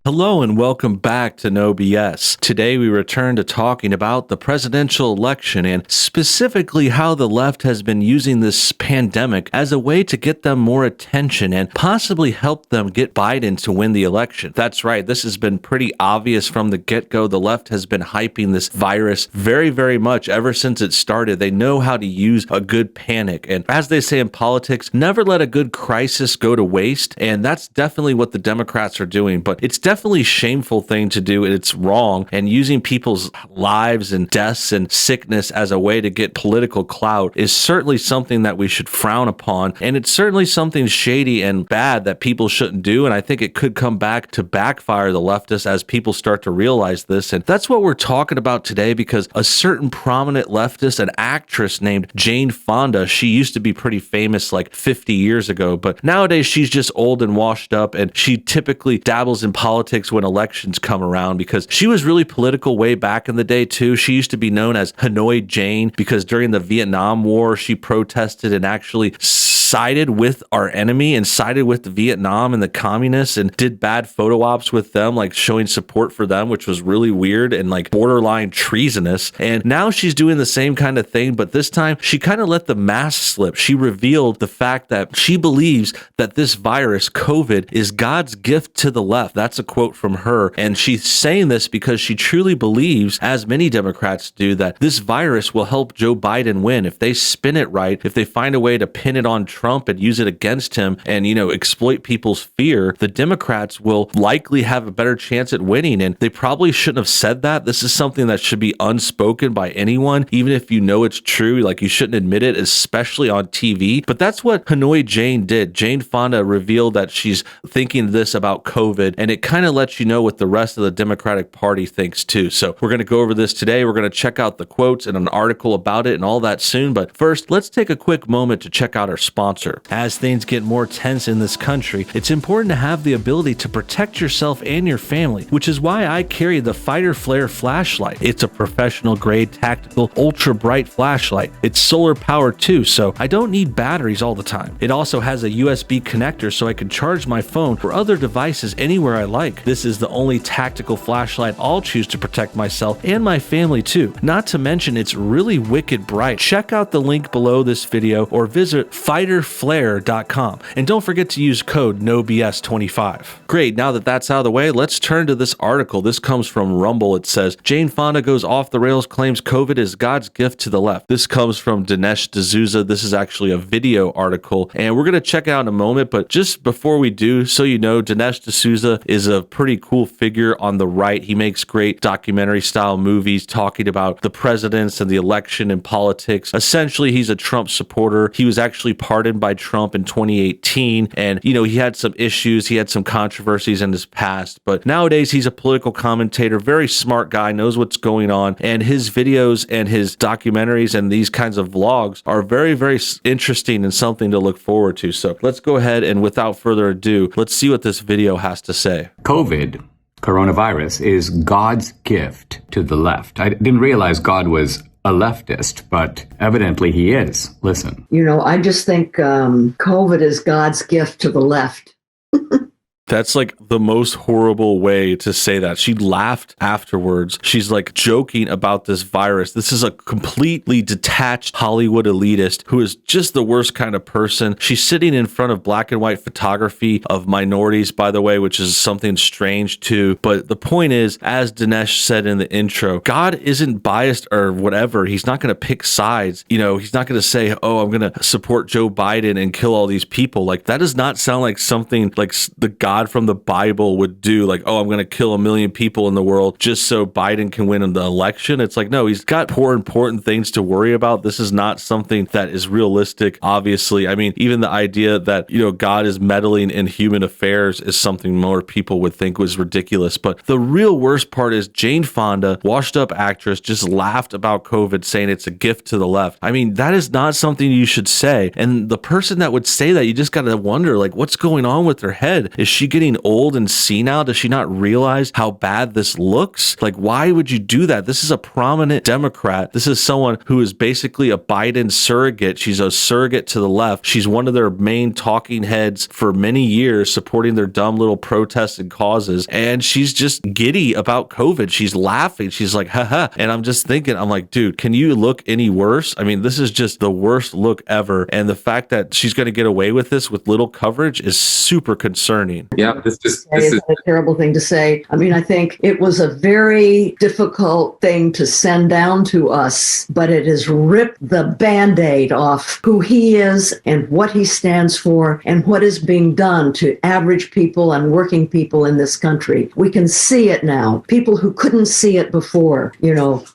Hello and welcome back to NoBS. Today we return to talking about the presidential election and specifically how the left has been using this pandemic as a way to get them more attention and possibly help them get Biden to win the election. That's right, this has been pretty obvious from the get-go. The left has been hyping this virus very much ever since it started. They know how to use a good panic, and as they say in politics, never let a good crisis go to waste, and that's definitely what the Democrats are doing. But it's definitely a shameful thing to do, and it's wrong, and using people's lives and deaths and sickness as a way to get political clout is certainly something that we should frown upon, and it's certainly something shady and bad that people shouldn't do, and I think it could come back to backfire the leftists as people start to realize this. And that's what we're talking about today, because a certain prominent leftist, an actress named Jane Fonda, she used to be pretty famous like 50 years ago, but nowadays she's just old and washed up, and she typically dabbles in politics when elections come around because she was really political way back in the day too. She used to be known as Hanoi Jane because during the Vietnam War, she protested and actually sided with our enemy and sided with the Vietnam and the communists and did bad photo ops with them, like showing support for them, which was really weird and like borderline treasonous. And now she's doing the same kind of thing, but this time she kind of let the mask slip. She revealed the fact that she believes that this virus, COVID, is God's gift to the left. That's a quote from her. And she's saying this because she truly believes, as many Democrats do, that this virus will help Joe Biden win. If they spin it right, if they find a way to pin it on Trump and use it against him and, exploit people's fear, the Democrats will likely have a better chance at winning. And they probably shouldn't have said that. This is something that should be unspoken by anyone, even if you know it's true. Like, you shouldn't admit it, especially on TV. But that's what Hanoi Jane did. Jane Fonda revealed that she's thinking this about COVID, and it kind of lets you know what the rest of the Democratic Party thinks too. So we're going to go over this today. We're going to check out the quotes and an article about it and all that soon. But first, let's take a quick moment to check out our sponsor. As things get more tense in this country, it's important to have the ability to protect yourself and your family, which is why I carry the Fighter Flare flashlight. It's a professional grade tactical ultra bright flashlight. It's solar powered too, so I don't need batteries all the time. It also has a USB connector so I can charge my phone or other devices anywhere I like. This is the only tactical flashlight I'll choose to protect myself and my family too. Not to mention it's really wicked bright. Check out the link below this video or visit fighterflare.com, and don't forget to use code NoBS25. Great, now that that's out of the way, let's turn to this article. This comes from Rumble. It says, Jane Fonda goes off the rails, claims COVID is God's gift to the left. This comes from Dinesh D'Souza. This is actually a video article, and we're going to check it out in a moment, but just before we do, so you know, Dinesh D'Souza is a pretty cool figure on the right. He makes great documentary style movies talking about the presidents and the election and politics. Essentially, he's a Trump supporter. He was actually pardoned by Trump in 2018, and he had some issues, he had some controversies in his past, but nowadays he's a political commentator, very smart guy, knows what's going on, and his videos and his documentaries and these kinds of vlogs are very interesting and something to look forward to. So let's go ahead and without further ado, let's see what this video has to say. COVID, coronavirus, is God's gift to the left. I didn't realize God was a leftist, but evidently he is. Listen. I just think COVID is God's gift to the left. That's like the most horrible way to say that. She laughed afterwards. She's like joking about this virus. This is a completely detached Hollywood elitist who is just the worst kind of person. She's sitting in front of black and white photography of minorities, by the way, which is something strange too. But the point is, as Dinesh said in the intro, God isn't biased or whatever. He's not going to pick sides. He's not going to say, oh, I'm going to support Joe Biden and kill all these people. Like, that does not sound like something like the God from the Bible would do, like, oh, I'm going to kill 1 million people in the world just so Biden can win in the election. It's like, no, he's got more important things to worry about. This is not something that is realistic, obviously. I mean, even the idea that, God is meddling in human affairs is something more people would think was ridiculous. But the real worst part is Jane Fonda, washed up actress, just laughed about COVID, saying it's a gift to the left. I mean, that is not something you should say. And the person that would say that, you just got to wonder, like, what's going on with their head? Is she she getting old and senile? Does she not realize how bad this looks? Like, why would you do that? This is a prominent Democrat. This is someone who is basically a Biden surrogate. She's a surrogate to the left. She's one of their main talking heads for many years, supporting their dumb little protests and causes. And she's just giddy about COVID. She's laughing. She's like, haha. And I'm just thinking, I'm like, dude, can you look any worse? I mean, this is just the worst look ever. And the fact that she's going to get away with this with little coverage is super concerning. Yeah, this is a terrible thing to say. I mean, I think it was a very difficult thing to send down to us, but it has ripped the Band-Aid off who he is and what he stands for and what is being done to average people and working people in this country. We can see it now. People who couldn't see it before,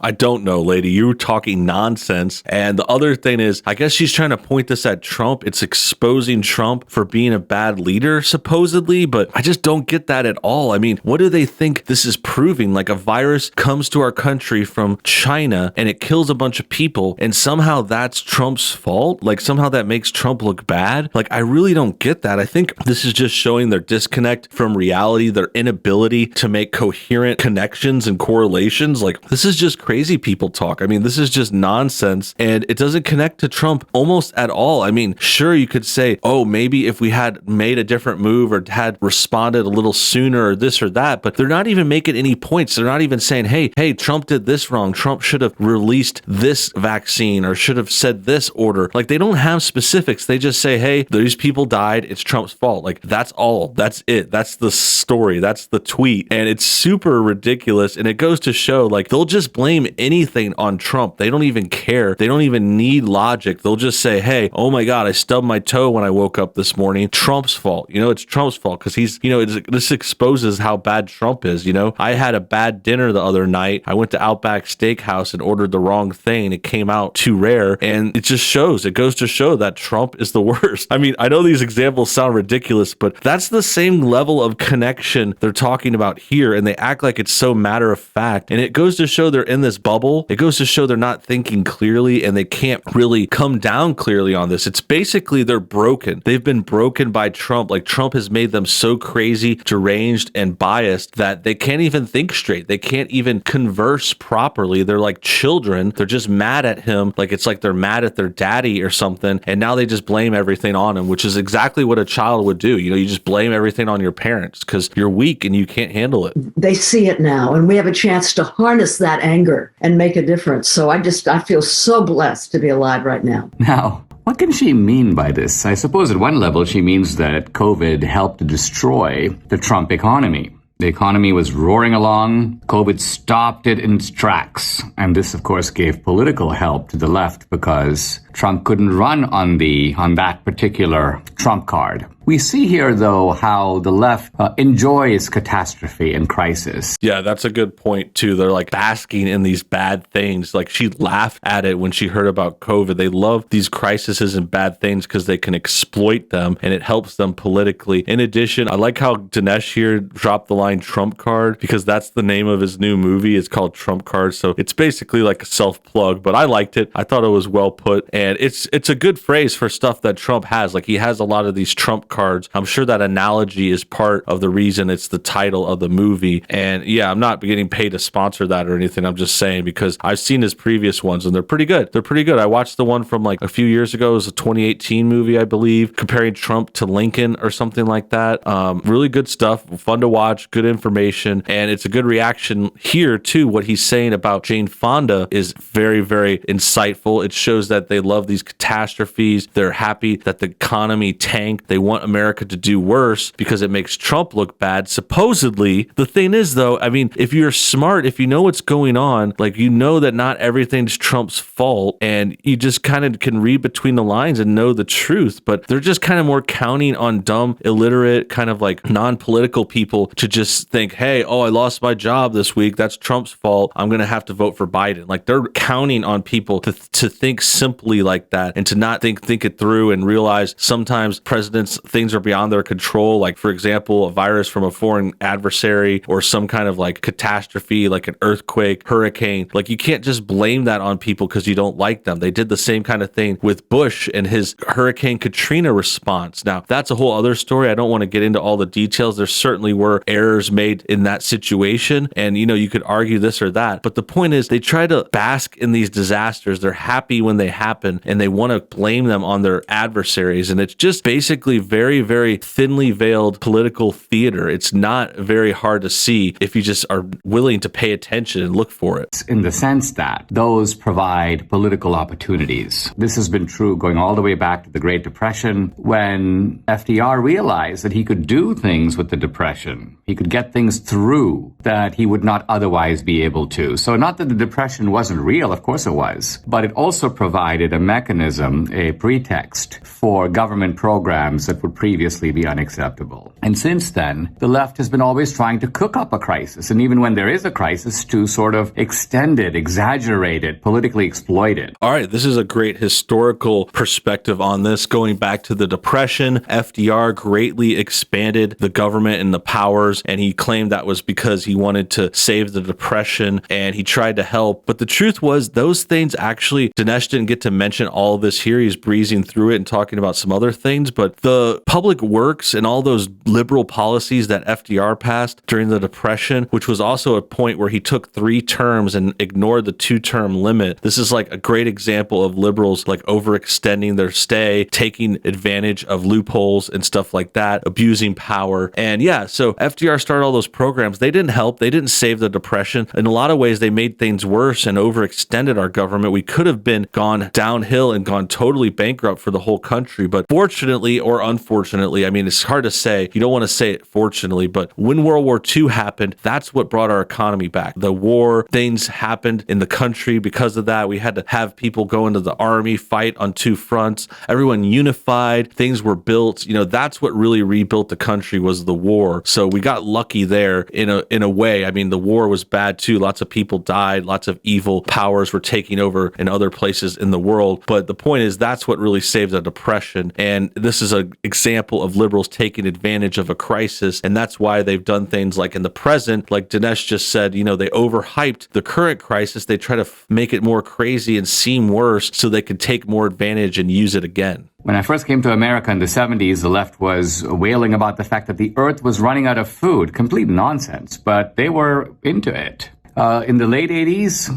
I don't know, lady. You're talking nonsense. And the other thing is, I guess she's trying to point this at Trump. It's exposing Trump for being a bad leader, supposedly, but I just don't get that at all. I mean, what do they think this is proving? Like, a virus comes to our country from China and it kills a bunch of people, and somehow that's Trump's fault? Like, somehow that makes Trump look bad? Like, I really don't get that. I think this is just showing their disconnect from reality, their inability to make coherent connections and correlations. Like, this is just crazy people talk. I mean, this is just nonsense, and it doesn't connect to Trump almost at all. I mean, sure, you could say, oh, maybe if we had made a different move or had responded a little sooner or this or that, but they're not even making any points. They're not even saying, hey, Trump did this wrong. Trump should have released this vaccine or should have said this order. Like, they don't have specifics. They just say, hey, these people died. It's Trump's fault. Like, that's all. That's it. That's the story. That's the tweet. And it's super ridiculous. And it goes to show, like, they'll just blame anything on Trump. They don't even care. They don't even need logic. They'll just say, hey, oh my God, I stubbed my toe when I woke up this morning. Trump's fault. It's Trump's fault because he's, this exposes how bad Trump is. I had a bad dinner the other night. I went to Outback Steakhouse and ordered the wrong thing. It came out too rare. And it just shows, it goes to show that Trump is the worst. I mean, I know these examples sound ridiculous, but that's the same level of connection they're talking about here. And they act like it's so matter of fact. And it goes to show they're in this bubble. It goes to show they're not thinking clearly and they can't really come down clearly on this. It's basically they're broken. They've been broken by Trump. Like, Trump has made them so crazy, deranged, and biased that they can't even think straight. They can't even converse properly. They're like children. They're just mad at him. Like, it's like they're mad at their daddy or something. And now they just blame everything on him, which is exactly what a child would do. You just blame everything on your parents because you're weak and you can't handle it. They see it now, and we have a chance to harness that anger and make a difference. So I feel so blessed to be alive right now. Now, what can she mean by this? I suppose at one level she means that COVID helped to destroy the Trump economy. The economy was roaring along. COVID stopped it in its tracks. And this, of course, gave political help to the left because Trump couldn't run on that particular Trump card. We see here, though, how the left enjoys catastrophe and crisis. Yeah, that's a good point, too. They're like basking in these bad things. Like, she laughed at it when she heard about COVID. They love these crises and bad things because they can exploit them and it helps them politically. In addition, I like how Dinesh here dropped the line Trump card because that's the name of his new movie. It's called Trump Card. So it's basically like a self-plug, but I liked it. I thought it was well put. And it's a good phrase for stuff that Trump has. Like, he has a lot of these Trump cards. I'm sure that analogy is part of the reason it's the title of the movie. And yeah, I'm not getting paid to sponsor that or anything. I'm just saying because I've seen his previous ones and they're pretty good. They're pretty good. I watched the one from like a few years ago. It was a 2018 movie, I believe, comparing Trump to Lincoln or something like that. Really good stuff. Fun to watch. Good information. And it's a good reaction here too. What he's saying about Jane Fonda is very, very insightful. It shows that they love these catastrophes. They're happy that the economy tanked. They want America to do worse because it makes Trump look bad. Supposedly, the thing is, though, I mean, if you're smart, if you know what's going on, like, you know that not everything's Trump's fault, and you just kind of can read between the lines and know the truth. But they're just kind of more counting on dumb, illiterate, kind of like non-political people to just think, hey, oh, I lost my job this week. That's Trump's fault. I'm going to have to vote for Biden. Like, they're counting on people to think simply quickly like that, and to not think it through and realize sometimes presidents, things are beyond their control. Like, for example, a virus from a foreign adversary or some kind of like catastrophe, like an earthquake, hurricane. Like, you can't just blame that on people because you don't like them. They did the same kind of thing with Bush and his Hurricane Katrina response. Now, that's a whole other story. I don't want to get into all the details. There certainly were errors made in that situation. And, you could argue this or that. But the point is, they try to bask in these disasters. They're happy when they happen, and they want to blame them on their adversaries. And it's just basically very, very thinly veiled political theater. It's not very hard to see if you just are willing to pay attention and look for it. In the sense that those provide political opportunities. This has been true going all the way back to the Great Depression, when FDR realized that he could do things with the Depression. He could get things through that he would not otherwise be able to. So not that the Depression wasn't real, of course it was, but it also provided a mechanism, a pretext for government programs that would previously be unacceptable. And since then, the left has been always trying to cook up a crisis. And even when there is a crisis, to sort of extend it, exaggerate it, politically exploit it. All right, this is a great historical perspective on this. Going back to the Depression, FDR greatly expanded the government and the powers, and he claimed that was because he wanted to save the Depression and he tried to help. But the truth was, those things actually, Dinesh didn't get to mention all of this here. He's breezing through it and talking about some other things, but the public works and all those liberal policies that FDR passed during the Depression, which was also a point where he took 3 terms and ignored the 2-term limit. This is like a great example of liberals like overextending their stay, taking advantage of loopholes and stuff like that, abusing power. And yeah, so FDR started all those programs. They didn't help. They didn't save the Depression. In a lot of ways, they made things worse and overextended our government. We could have been gone downhill and gone totally bankrupt for the whole country. But fortunately or unfortunately, I mean, it's hard to say. You don't want to say it fortunately, but when World War II happened, that's what brought our economy back. The war, things happened in the country because of that. We had to have people go into the army, fight on 2 fronts. Everyone unified. Things were built. That's what really rebuilt the country, was the war. So we got lucky there in a way. I mean, the war was bad too. Lots of people died. Lots of evil powers were taking over in other places in the world. But the point is, that's what really saved the Depression. And this is an example of liberals taking advantage of a crisis. And that's why they've done things like in the present, like Dinesh just said, they overhyped the current crisis. They try to make it more crazy and seem worse so they can take more advantage and use it again. When I first came to America in the 70s, the left was wailing about the fact that the earth was running out of food. Complete nonsense, but they were into it. In the late 80s,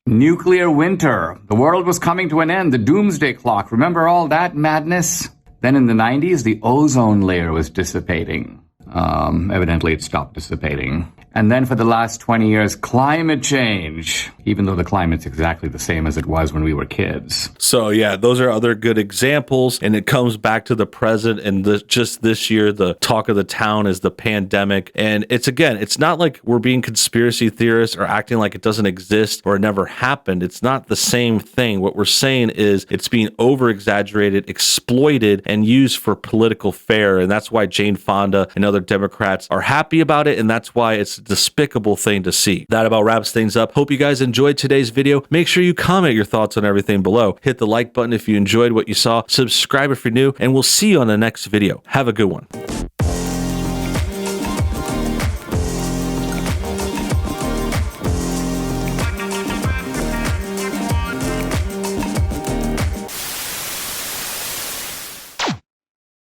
nuclear winter. The world was coming to an end. The doomsday clock. Remember all that madness? Then in the 90s, the ozone layer was dissipating. Evidently, it stopped dissipating. And then for the last 20 years, climate change, even though the climate's exactly the same as it was when we were kids. So yeah, those are other good examples. And it comes back to the present. And just this year, the talk of the town is the pandemic. And it's not like we're being conspiracy theorists or acting like it doesn't exist or it never happened. It's not the same thing. What we're saying is it's being over exaggerated, exploited, and used for political fare. And that's why Jane Fonda and other Democrats are happy about it. And that's why it's despicable thing to see. That about wraps things up. Hope you guys enjoyed today's video. Make sure you comment your thoughts on everything below. Hit the like button if you enjoyed what you saw. Subscribe if you're new, and we'll see you on the next video. Have a good one.